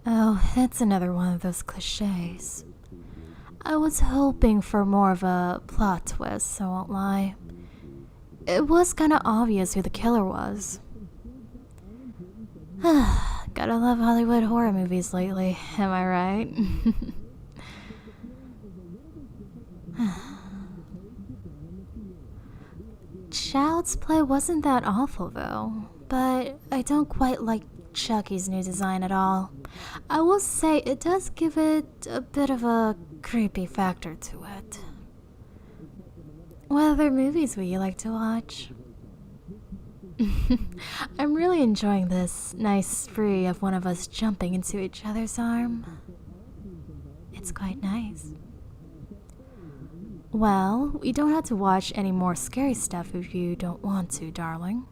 Oh, it's another one of those cliches. I was hoping for more of a plot twist, so I won't lie. It was kinda obvious who the killer was. Gotta love Hollywood horror movies lately, am I right? Child's Play wasn't that awful though, but I don't quite like Chucky's new design at all. I will say it does give it a bit of a creepy factor to it. What other movies would you like to watch? I'm really enjoying this nice spree of one of us jumping into each other's arm. It's quite nice. Well, we don't have to watch any more scary stuff if you don't want to, darling.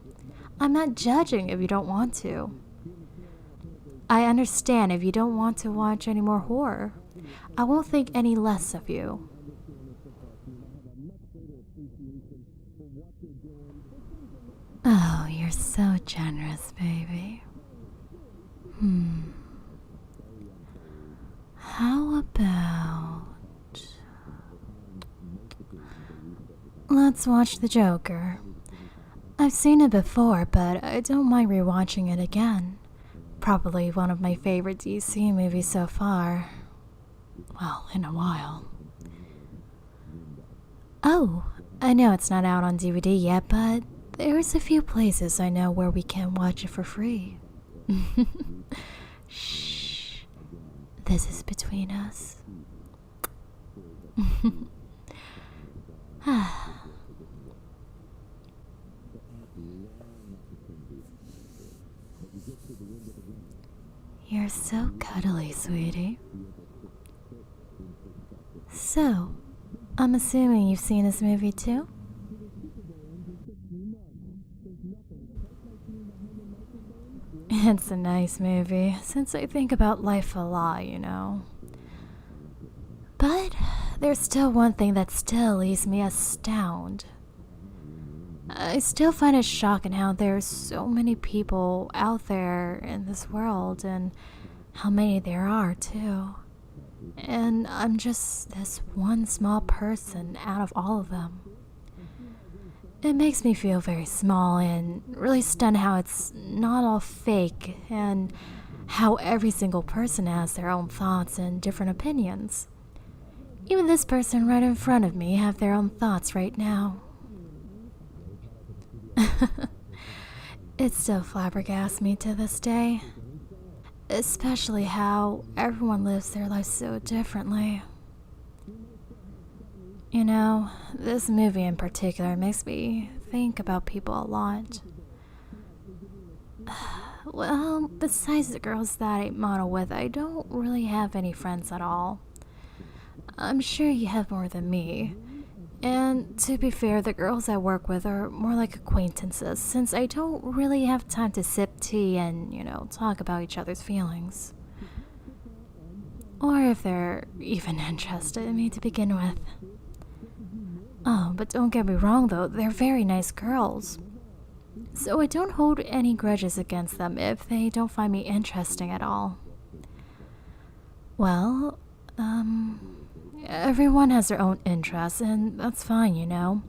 I'm not judging if you don't want to. I understand if you don't want to watch any more horror. I won't think any less of you. Oh, you're so generous, baby. How about... let's watch The Joker. I've seen it before, but I don't mind rewatching it again. Probably one of my favorite DC movies so far. Well, in a while. Oh, I know it's not out on DVD yet, but there's a few places I know where we can watch it for free. Shh. This is between us. You're so cuddly, sweetie. So, I'm assuming you've seen this movie too? It's a nice movie, since I think about life a lot, you know. But there's still one thing that still leaves me astounded. I still find it shocking how there's so many people out there in this world, and how many there are too. And I'm just this one small person out of all of them. It makes me feel very small and really stunned how it's not all fake, and how every single person has their own thoughts and different opinions. Even this person right in front of me have their own thoughts right now. It still flabbergasts me to this day. Especially how everyone lives their lives so differently. You know, this movie in particular makes me think about people a lot. Well, besides the girls that I model with, I don't really have any friends at all. I'm sure you have more than me. And to be fair, the girls I work with are more like acquaintances, since I don't really have time to sip tea and, talk about each other's feelings. Or if they're even interested in me to begin with. Oh, but don't get me wrong though, they're very nice girls. So I don't hold any grudges against them if they don't find me interesting at all. Well, everyone has their own interests, and that's fine, you know.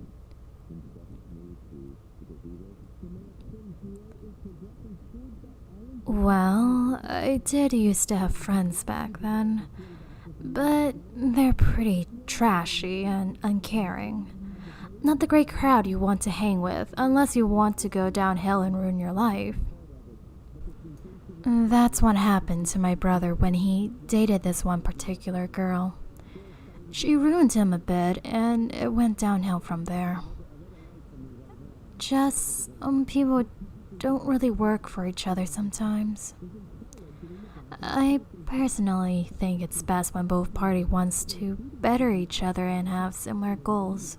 Well, I did used to have friends back then, but they're pretty trashy and uncaring. Not the great crowd you want to hang with, unless you want to go downhill and ruin your life. That's what happened to my brother when he dated this one particular girl. She ruined him a bit, and it went downhill from there. Just, people don't really work for each other sometimes. I personally think it's best when both parties wants to better each other and have similar goals.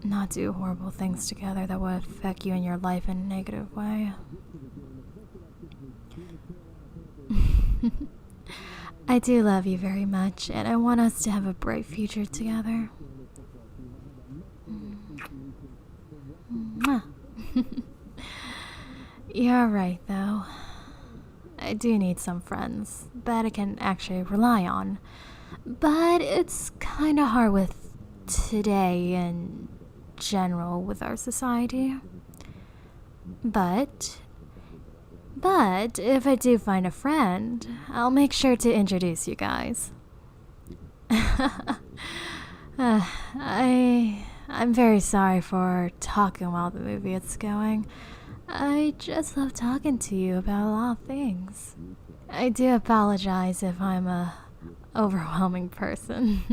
Not do horrible things together that will affect you in your life in a negative way. I do love you very much, and I want us to have a bright future together. You're right, though. I do need some friends that I can actually rely on. But it's kinda hard with today in general with our society. But if I do find a friend, I'll make sure to introduce you guys. I'm very sorry for talking while the movie is going. I just love talking to you about a lot of things. I do apologize if I'm a overwhelming person.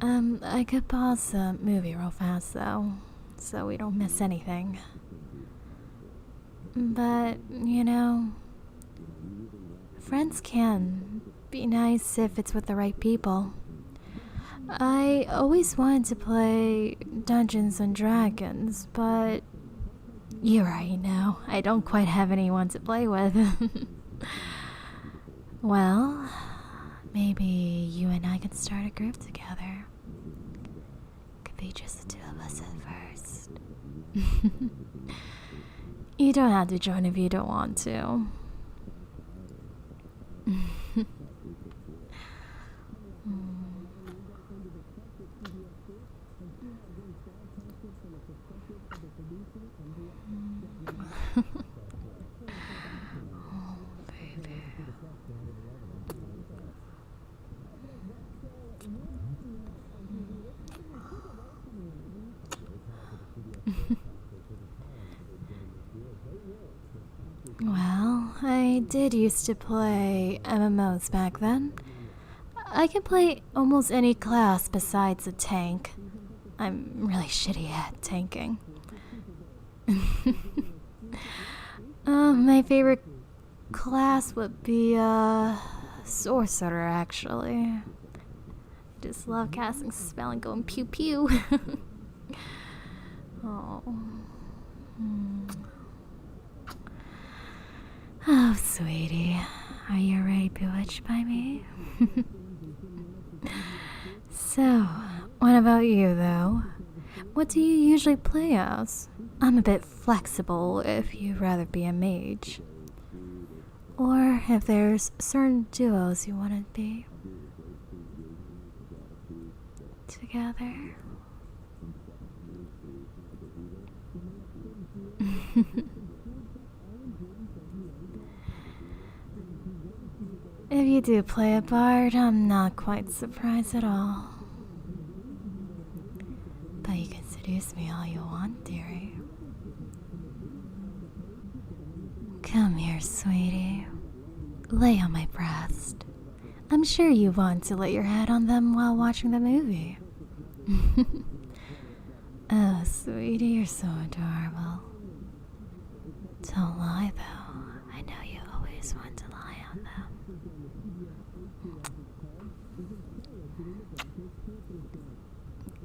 I could pause the movie real fast though, so we don't miss anything. But, friends can be nice if it's with the right people. I always wanted to play Dungeons and Dragons, but you're right now. I don't quite have anyone to play with. Well, maybe you and I could start a group together. Could be just the two of us at first. You don't have to join if you don't want to. Oh, baby. Well, I did used to play MMOs back then. I can play almost any class besides a tank. I'm really shitty at tanking. My favorite class would be sorcerer, actually. Just love casting spell and going pew pew. Oh. Oh, sweetie, are you already bewitched by me? So, what about you, though? What do you usually play as? I'm a bit flexible if you'd rather be a mage. Or if there's certain duos you want to be together. If you do play a bard, I'm not quite surprised at all. But you can seduce me all you want, dearie. Come here, sweetie. Lay on my breast. I'm sure you want to lay your head on them while watching the movie. Oh, sweetie, you're so adorable. Don't lie, though. I know you always want to lie on them.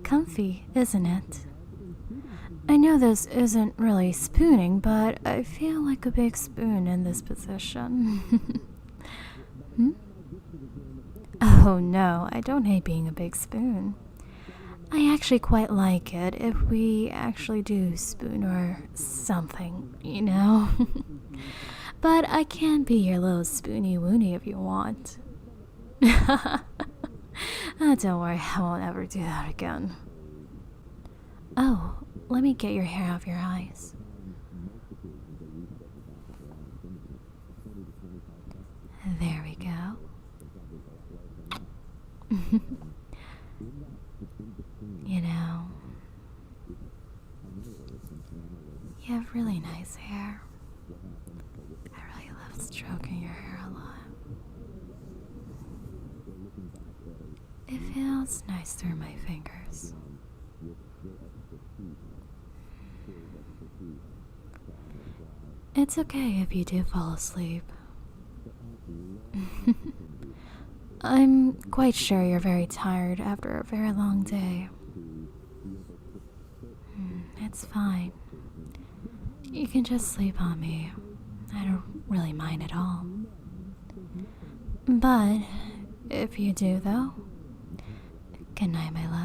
Comfy, isn't it? I know this isn't really spooning, but I feel like a big spoon in this position. Oh no, I don't hate being a big spoon. I actually quite like it if we actually do spoon or something, But I can be your little spoony woony if you want. Oh, don't worry, I won't ever do that again. Oh, let me get your hair off your eyes. There we go. You have really nice hair. I really love stroking your hair a lot. It feels nice through my fingers. It's okay if you do fall asleep. I'm quite sure you're very tired after a very long day. It's fine. You can just sleep on me. I don't really mind at all. But if you do, though, good night, my love.